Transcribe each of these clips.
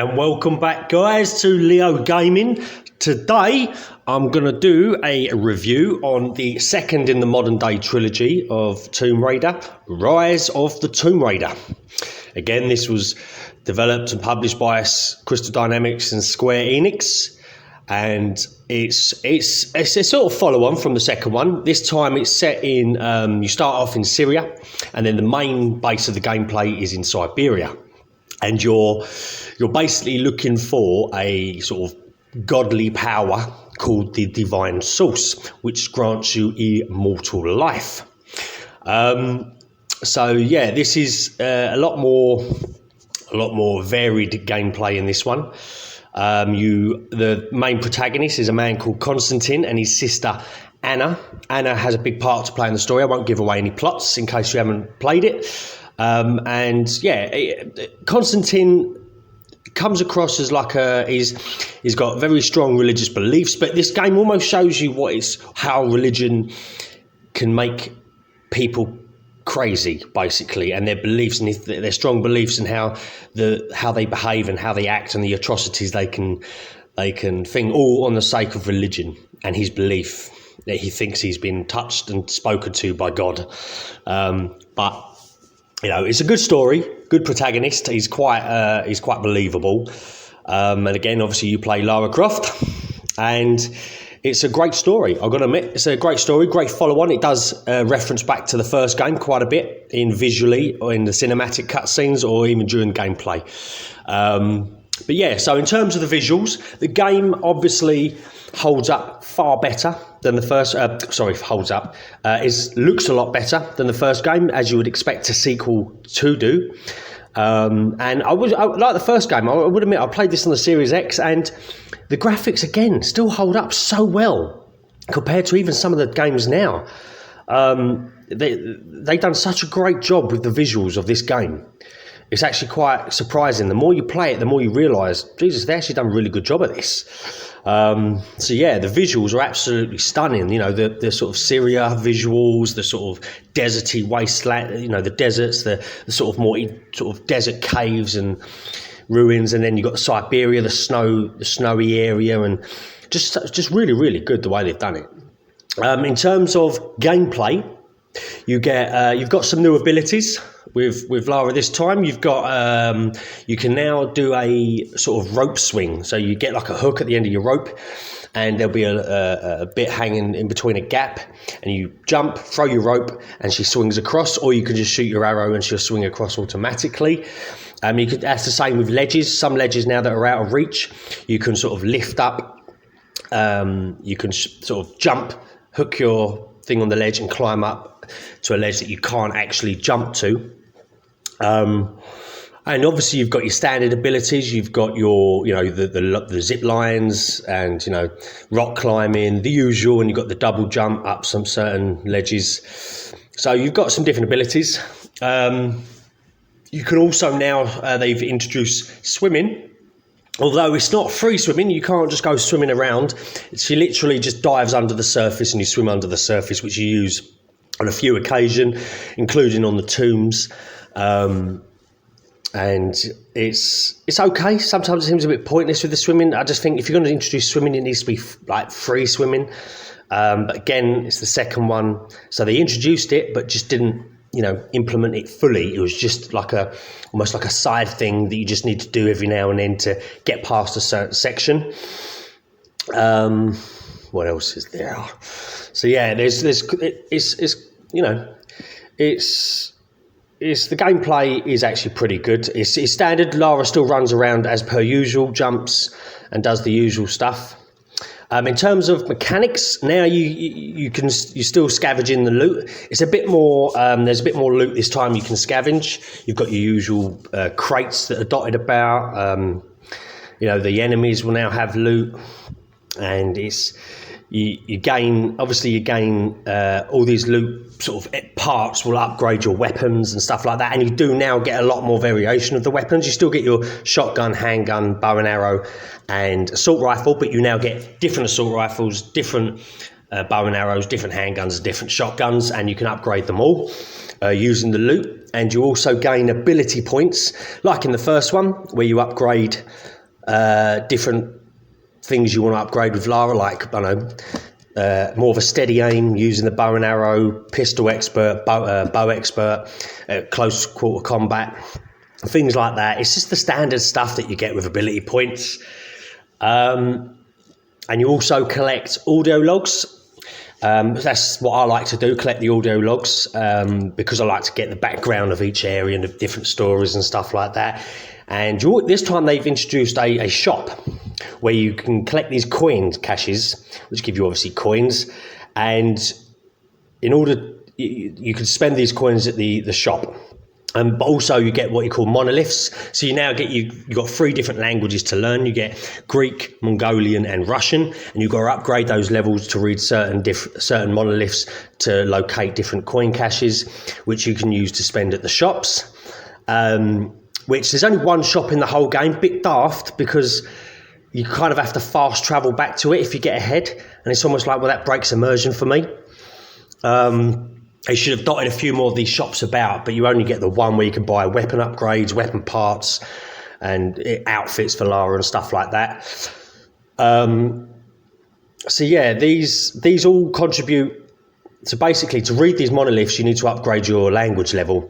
And welcome back, guys, to Leo Gaming. Today I'm going to do a review on the second in the modern day trilogy of Tomb Raider, Rise of the Tomb Raider. Again, this was developed and published by Crystal Dynamics and Square Enix, and it's a sort of follow on from the second one. This time it's set in you start off in Syria, and then the main base of the gameplay is in Siberia. And you're basically looking for a sort of godly power called the Divine Source, which grants you immortal life. So yeah, this is a lot more varied gameplay in this one. The main protagonist is a man called Constantine and his sister Anna. Anna has a big part to play in the story. I won't give away any plots in case you haven't played it. Constantine comes across as like he's got very strong religious beliefs, but this game almost shows you how religion can make people crazy, basically, and their beliefs and their strong beliefs and how they behave and how they act and the atrocities they can think, all on the sake of religion and his belief that he thinks he's been touched and spoken to by God. But you know, it's a good story, good protagonist. He's quite believable. And again, obviously, you play Lara Croft, and it's a great story. I've got to admit, it's a great story, great follow-on. It does reference back to the first game quite a bit in visually or in the cinematic cutscenes or even during gameplay. But yeah, so in terms of the visuals, the game obviously holds up far better than the first. Looks a lot better than the first game, as you would expect a sequel to do. And I like the first game. I would admit I played this on the Series X, and the graphics again still hold up so well compared to even some of the games now. They've done such a great job with the visuals of this game. It's actually quite surprising. The more you play it, the more you realise, Jesus, they actually done a really good job at this. So yeah, the visuals are absolutely stunning. You know, the sort of Syria visuals, the sort of deserty wasteland, you know, the deserts, the sort of more sort of desert caves and ruins, and then you've got Siberia, the snowy area, and just really, really good the way they've done it. In terms of gameplay, you've got some new abilities with Lara this time. You've got you can now do a sort of rope swing. So you get like a hook at the end of your rope, and there'll be a bit hanging in between a gap, and you jump, throw your rope, and she swings across, or you can just shoot your arrow and she'll swing across automatically. That's the same with ledges. Some ledges now that are out of reach, you can sort of lift up. You can sort of jump, hook your thing on the ledge and climb up to a ledge that you can't actually jump to. And obviously you've got your standard abilities. You've got your, you know, the zip lines and, you know, rock climbing, the usual, and you've got the double jump up some certain ledges. So you've got some different abilities. You can also now, they've introduced swimming. Although it's not free swimming, you can't just go swimming around. She literally just dives under the surface and you swim under the surface, which you use on a few occasions, including on the tombs. And it's okay. Sometimes it seems a bit pointless with the swimming. I just think if you're going to introduce swimming, it needs to be like free swimming. But again, it's the second one. So they introduced it, but just didn't, you know, implement it fully. It was just like almost like a side thing that you just need to do every now and then to get past a certain section. What else is there? So yeah, it's the gameplay is actually pretty good. It's standard. Lara still runs around as per usual, jumps and does the usual stuff. In terms of mechanics, now you still scavenge in the loot. It's a bit more. There's a bit more loot this time. You can scavenge. You've got your usual crates that are dotted about. You know, the enemies will now have loot, and you gain all these loot sort of parts will upgrade your weapons and stuff like that, and you do now get a lot more variation of the weapons. You still get your shotgun, handgun, bow and arrow and assault rifle, but you now get different assault rifles, different bow and arrows, different handguns, different shotguns, and you can upgrade them all using the loot. And you also gain ability points like in the first one, where you upgrade different things you want to upgrade with Lara, like, I don't know, more of a steady aim using the bow and arrow, pistol expert, bow expert, close quarter combat, things like that. It's just the standard stuff that you get with ability points. And you also collect audio logs. That's what I like to do, collect the audio logs, because I like to get the background of each area and the different stories and stuff like that. And this time they've introduced a shop where you can collect these coin caches, which give you obviously coins. And in order, you can spend these coins at the shop. But also you get what you call monoliths. So you now get, you've got 3 different languages to learn. You get Greek, Mongolian and Russian, and you've got to upgrade those levels to read certain monoliths to locate different coin caches, which you can use to spend at the shops. Which there's only one shop in the whole game, bit daft, because you kind of have to fast travel back to it if you get ahead. And it's almost like, well, that breaks immersion for me. They should have dotted a few more of these shops about, but you only get the one where you can buy weapon upgrades, weapon parts, and outfits for Lara and stuff like that. So yeah, these all contribute. So basically, to read these monoliths, you need to upgrade your language level,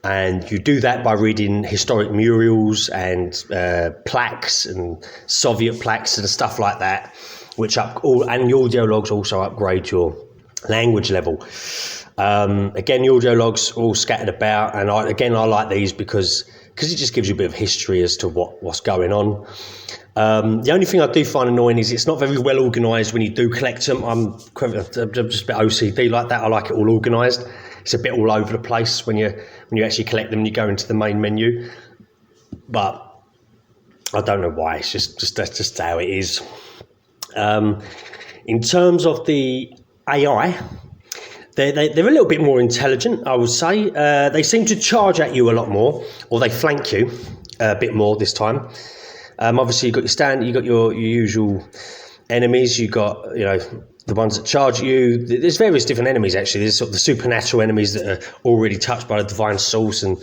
and you do that by reading historic murals and plaques and Soviet plaques and stuff like that, which and the audio logs also upgrade your language level. Again, the audio logs are all scattered about, and I like these because it just gives you a bit of history as to what's going on. The only thing I do find annoying is it's not very well organised when you do collect them. I'm just a bit OCD like that. I like it all organised. It's a bit all over the place when you actually collect them and you go into the main menu. But I don't know why. It's that's just how it is. In terms of the AI, they're a little bit more intelligent, I would say. They seem to charge at you a lot more, or they flank you a bit more this time. Obviously, you've got your usual enemies. You've got, the ones that charge you. There's various different enemies, actually. There's sort of the supernatural enemies that are already touched by the divine source, and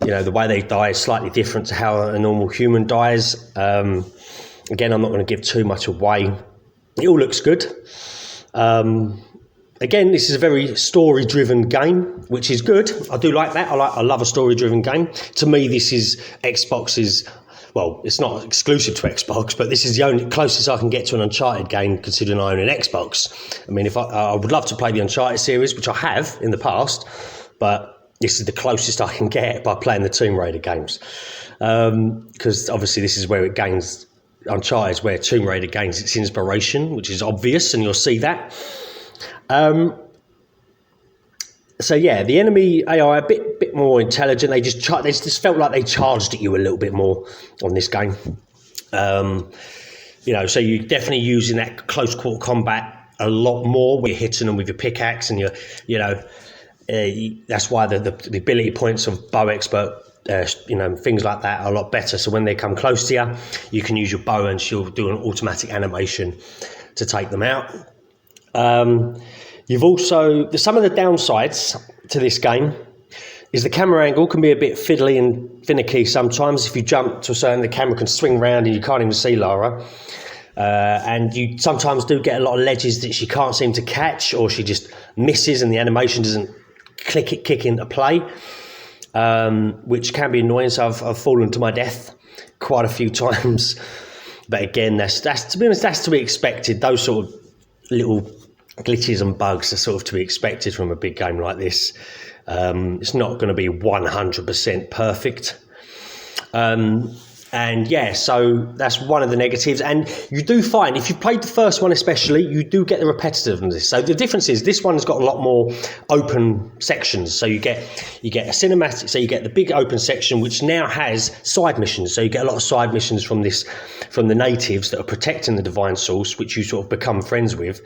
the way they die is slightly different to how a normal human dies. Again, I'm not going to give too much away. It all looks good. Again, this is a very story-driven game, which is good. I do like that. I love a story-driven game. To me, this is Xbox's. Well, it's not exclusive to Xbox, but this is the only closest I can get to an Uncharted game, considering I own an Xbox. I mean, if I would love to play the Uncharted series, which I have in the past, but this is the closest I can get by playing the Tomb Raider games, because obviously this is where it gains. Uncharted is where Tomb Raider gains its inspiration, which is obvious, and you'll see that. So yeah, the enemy AI a bit more intelligent. They just felt like they charged at you a little bit more on this game. So you're definitely using that close quarter combat a lot more. Where you're hitting them with your pickaxe, and that's why the ability points of bow expert, things like that are a lot better. So when they come close to you, you can use your bow, and she'll do an automatic animation to take them out. You've also, some of the downsides to this game is the camera angle can be a bit fiddly and finicky sometimes. If you jump to a certain, the camera can swing round and you can't even see Lara. And you sometimes do get a lot of ledges that she can't seem to catch, or she just misses and the animation doesn't kick into play, which can be annoying. So I've fallen to my death quite a few times. But again, that's to be honest, that's to be expected. Those sort of little glitches and bugs are sort of to be expected from a big game like this. It's not going to be 100% perfect. And yeah, so that's one of the negatives. And you do find, if you've played the first one especially, you do get the repetitiveness. So the difference is this one's got a lot more open sections. So you get a cinematic, so you get the big open section, which now has side missions. So you get a lot of side missions from the natives that are protecting the divine source, which you sort of become friends with,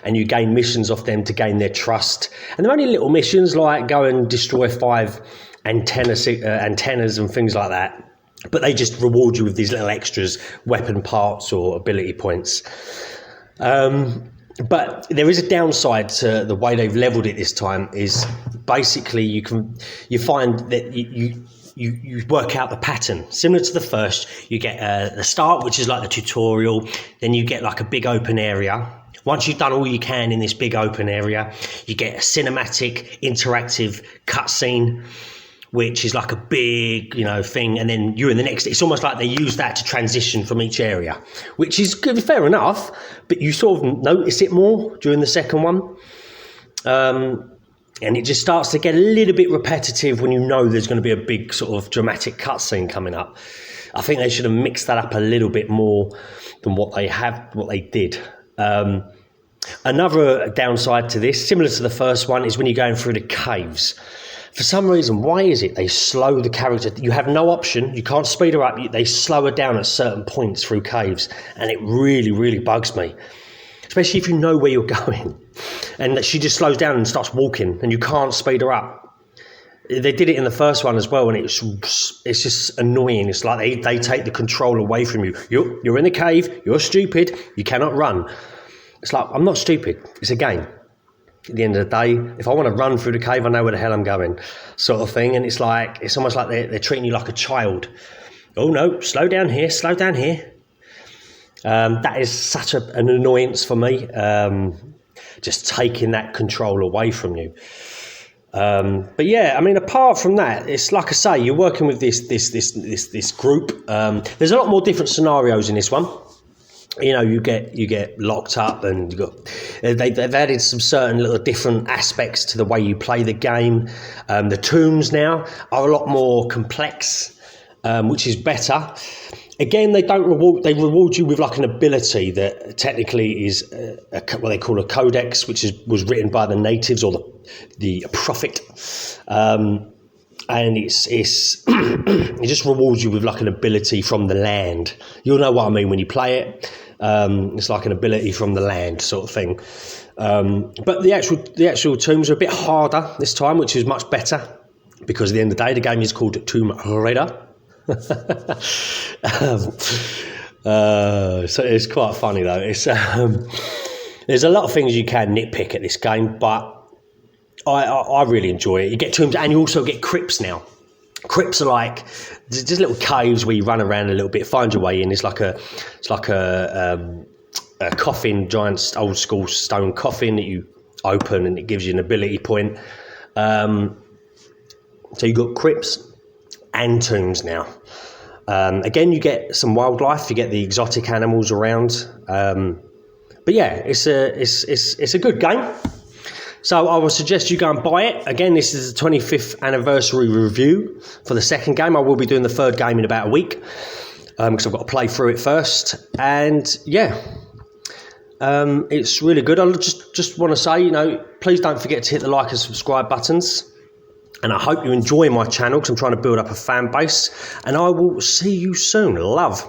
and you gain missions off them to gain their trust. And they're only little missions like go and destroy 5 antennas and things like that. But they just reward you with these little extras, weapon parts or ability points. But there is a downside to the way they've leveled it this time. Is basically you find that you work out the pattern. Similar to the first, you get the start, which is like the tutorial. Then you get like a big open area. Once you've done all you can in this big open area, you get a cinematic, interactive cutscene, which is like a big, thing. And then you're in the next. It's almost like they use that to transition from each area, which is good, fair enough. But you sort of notice it more during the second one. And it just starts to get a little bit repetitive when you know there's going to be a big sort of dramatic cutscene coming up. I think they should have mixed that up a little bit more than what they did. Another downside to this, similar to the first one, is when you're going through the caves. For some reason, why is it they slow the character? You have no option. You can't speed her up. They slow her down at certain points through caves. And it really, really bugs me. Especially if you know where you're going. And that she just slows down and starts walking and you can't speed her up. They did it in the first one as well, and it's just annoying. It's like they take the control away from you. You're in the cave, you're stupid, you cannot run. It's like, I'm not stupid, it's a game. At the end of the day, if I want to run through the cave, I know where the hell I'm going, sort of thing. And it's almost like they're treating you like a child. Oh no, slow down here, slow down here. That is such an annoyance for me. Just taking that control away from you. But yeah, I mean, apart from that, it's like I say, you're working with this group. There's a lot more different scenarios in this one. You get locked up, and they've added some certain little different aspects to the way you play the game. The tombs now are a lot more complex, which is better. Again, they reward you with like an ability that technically is what they call a codex, which was written by the natives or the prophet, and it's it just rewards you with like an ability from the land. You'll know what I mean when you play it. It's like an ability from the land sort of thing. But the actual tombs are a bit harder this time, which is much better, because at the end of the day, the game is called Tomb Raider. So it's quite funny though. It's there's a lot of things you can nitpick at this game, but I really enjoy it. You get tombs, and you also get crypts now. Crypts are like just little caves where you run around a little bit, find your way in. It's like a coffin, giant old school stone coffin that you open, and it gives you an ability point. So you got crypts and tombs now. Again, you get some wildlife, you get the exotic animals around. But yeah, it's a good game. So I would suggest you go and buy it. Again, this is the 25th anniversary review for the second game. I will be doing the third game in about a week, because I've got to play through it first. And yeah, it's really good. I just want to say, please don't forget to hit the like and subscribe buttons. And I hope you enjoy my channel, because I'm trying to build up a fan base. And I will see you soon. Love.